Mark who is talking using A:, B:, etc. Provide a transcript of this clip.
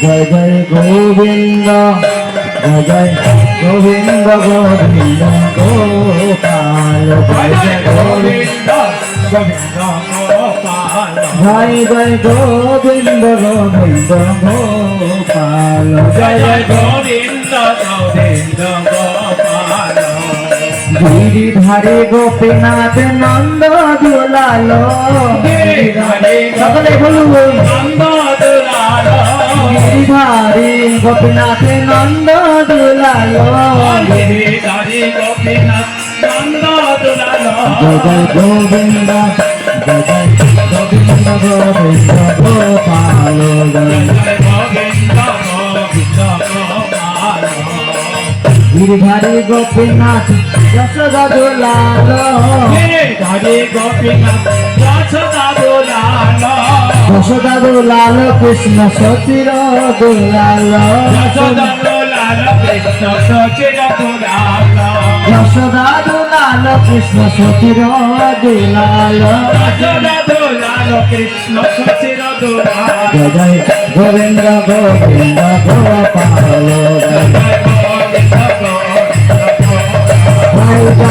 A: জয় জয় গোবিন্দ জয় জয় গোবিন্দ গোবিন্দ গোপাল জয় জয় গোবিন্দ গোবিন্দ গোপাল জয় জয় গোবিন্দ গোবিন্দ গোপাল জয় জয় গোবিন্দ গোবিন্দ গোপাল গিরিধারী গোপীনাথ নন্দ দুলালো সকলে বলুন নন্দ দুলালো গিরিধারী গোপীনাথ নন্দ দুলালো গিরিধারী গোপীনাথ নন্দ দুলালো জয় জয় গোবিন্দ জয় জয় গোবিন্দ গোবিন্দ গোপাল জয় জয় গোবিন্দ গোবিন্দ গোপাল গিরিধারী গোপীনাথ যশোদা দুলালো গিরিধারী গোপীনাথ যশোদা দুলালো যশোদা দুলালো কৃষ্ণ সচির দুলালো যশোদা দুলালো কৃষ্ণ সচির দুলালো যশোদা দুলালো কৃষ্ণ সচির দুলালো যশোদা দুলালো কৃষ্ণ সচির দুলালো জয় জয় গোবিন্দ গোবিন্দ গোপাল জয় জয় গোবিন্দ গোবিন্দ গোপাল